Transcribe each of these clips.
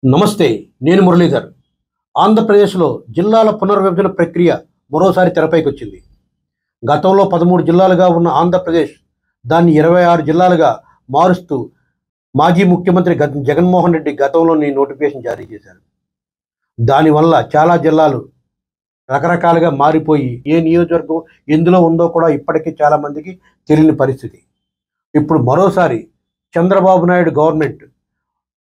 నమస్తే. నేను మురళీధర్. ఆంధ్రప్రదేశ్లో జిల్లాల పునర్విభజన ప్రక్రియ మరోసారి తెరపైకొచ్చింది. గతంలో 13 జిల్లాలుగా ఉన్న ఆంధ్రప్రదేశ్ దాన్ని 26 జిల్లాలుగా మారుస్తూ మాజీ ముఖ్యమంత్రి జగన్మోహన్ రెడ్డి గతంలోని నోటిఫికేషన్ జారీ చేశారు. దానివల్ల చాలా జిల్లాలు రకరకాలుగా మారిపోయి ఏ నియోజకవర్గం ఎందులో ఉందో కూడా ఇప్పటికీ చాలామందికి తెలియని పరిస్థితి. ఇప్పుడు మరోసారి చంద్రబాబు నాయుడు గవర్నమెంట్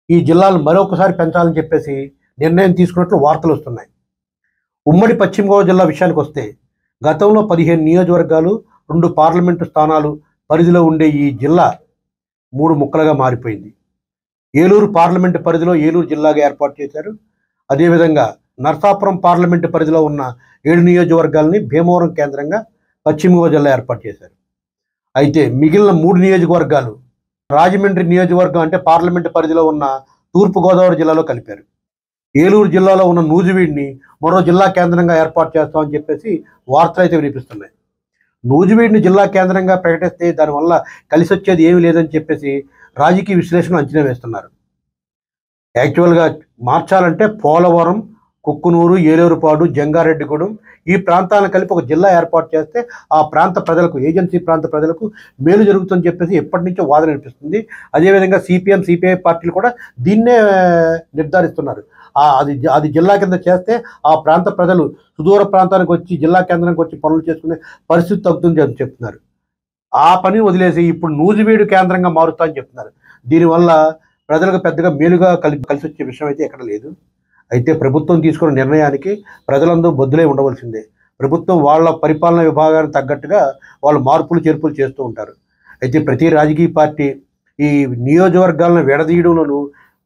ఈ జిల్లాలు మరొకసారి పెంచాలని చెప్పేసి నిర్ణయం తీసుకున్నట్లు వార్తలు వస్తున్నాయి. ఉమ్మడి పశ్చిమ గోదావరి జిల్లా విషయానికి వస్తే గతంలో 15 నియోజకవర్గాలు 2 పార్లమెంటు స్థానాలు పరిధిలో ఉండే ఈ జిల్లా 3 ముక్కలుగా మారిపోయింది. ఏలూరు పార్లమెంటు పరిధిలో ఏలూరు జిల్లాగా ఏర్పాటు చేశారు. అదేవిధంగా నరసాపురం పార్లమెంటు పరిధిలో ఉన్న 7 నియోజకవర్గాలని భీమవరం కేంద్రంగా పశ్చిమ గోదావరి జిల్లా ఏర్పాటు చేశారు. అయితే మిగిలిన 3 నియోజకవర్గాలు రాజమండ్రి నియోజకవర్గం అంటే పార్లమెంటు పరిధిలో ఉన్న తూర్పుగోదావరి జిల్లాలో కలిపారు. ఏలూరు జిల్లాలో ఉన్న నూజివీడిని మరో జిల్లా కేంద్రంగా ఏర్పాటు చేస్తామని చెప్పేసి వార్తలు అయితే వినిపిస్తున్నాయి. నూజివీడిని జిల్లా కేంద్రంగా ప్రకటిస్తే దానివల్ల కలిసి వచ్చేది ఏమీ లేదని చెప్పేసి రాజకీయ విశ్లేషణలు అంచనా వేస్తున్నారు. యాక్చువల్గా మార్చాలంటే పోలవరం, కుక్కునూరు, ఏలూరుపాడు, జంగారెడ్డిగూడెం ఈ ప్రాంతాలను కలిపి ఒక జిల్లా ఏర్పాటు చేస్తే ఆ ప్రాంత ప్రజలకు, ఏజెన్సీ ప్రాంత ప్రజలకు మేలు జరుగుతుందని చెప్పేసి ఎప్పటి నుంచో వాదన అనిపిస్తుంది. అదేవిధంగా సిపిఎం, సిపిఐ పార్టీలు కూడా దీన్నే నిర్ధారిస్తున్నారు. అది జిల్లా కింద చేస్తే ఆ ప్రాంత ప్రజలు సుదూర ప్రాంతానికి వచ్చి జిల్లా కేంద్రానికి వచ్చి పనులు చేసుకునే పరిస్థితి తగ్గుతుంది అని చెప్తున్నారు. ఆ పని వదిలేసి ఇప్పుడు నూజివీడు కేంద్రంగా మారుతా అని చెప్తున్నారు. దీనివల్ల ప్రజలకు పెద్దగా మేలుగా కలిసి వచ్చే విషయం అయితే ఎక్కడ లేదు. అయితే ప్రభుత్వం తీసుకున్న నిర్ణయానికి ప్రజలందరూ బొద్దులై ఉండవలసిందే. ప్రభుత్వం వాళ్ళ పరిపాలనా విభాగానికి తగ్గట్టుగా వాళ్ళు మార్పులు చేర్పులు చేస్తూ ఉంటారు. అయితే ప్రతి రాజకీయ పార్టీ ఈ నియోజకవర్గాలను విడదీయడంలోనూ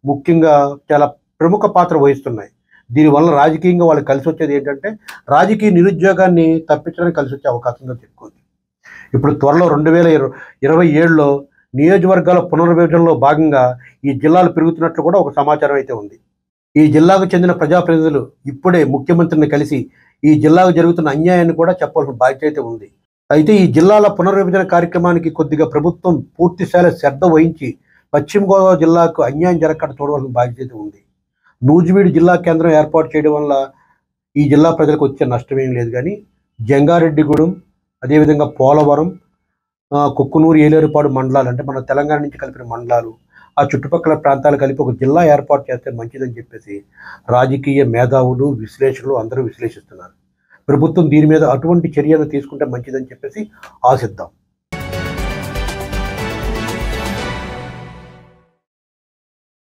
ముఖ్యంగా చాలా ప్రముఖ పాత్ర వహిస్తున్నాయి. దీనివల్ల రాజకీయంగా వాళ్ళకి కలిసి వచ్చేది ఏంటంటే రాజకీయ నిరుద్యోగాన్ని తప్పించడానికి కలిసి వచ్చే అవకాశంగా చెప్పుకోవచ్చు. ఇప్పుడు త్వరలో 2027లో నియోజకవర్గాల పునర్విభజనలో భాగంగా ఈ జిల్లాలు పెరుగుతున్నట్లు కూడా ఒక సమాచారం అయితే ఉంది. ఈ జిల్లాకు చెందిన ప్రజాప్రతినిధులు ఇప్పుడే ముఖ్యమంత్రిని కలిసి ఈ జిల్లాకు జరుగుతున్న అన్యాయాన్ని కూడా చెప్పాల్సిన బాధ్యత అయితే ఉంది. అయితే ఈ జిల్లాల పునర్విభజన కార్యక్రమానికి కొద్దిగా ప్రభుత్వం పూర్తిస్థాయిలో శ్రద్ధ వహించి పశ్చిమ గోదావరి జిల్లాకు అన్యాయం జరగకుండా చూడవలసిన బాధ్యత అయితే ఉంది. నూజివీడు జిల్లా కేంద్రం ఏర్పాటు చేయడం వల్ల ఈ జిల్లా ప్రజలకు వచ్చే నష్టమేం లేదు. కానీ జంగారెడ్డిగూడెం, అదేవిధంగా పోలవరం, కుక్కునూరు, ఏలేరుపాడు మండలాలు అంటే మన తెలంగాణ నుంచి కలిపిన మండలాలు, ఆ చుట్టుపక్కల ప్రాంతాలు కలిపి ఒక జిల్లా ఏర్పాటు చేస్తే మంచిదని చెప్పేసి రాజకీయ మేధావులు, విశ్లేషకులు అందరూ విశ్లేషిస్తున్నారు. ప్రభుత్వం దీని మీద అటువంటి చర్యలు తీసుకుంటే మంచిదని చెప్పేసి ఆశిద్దాం.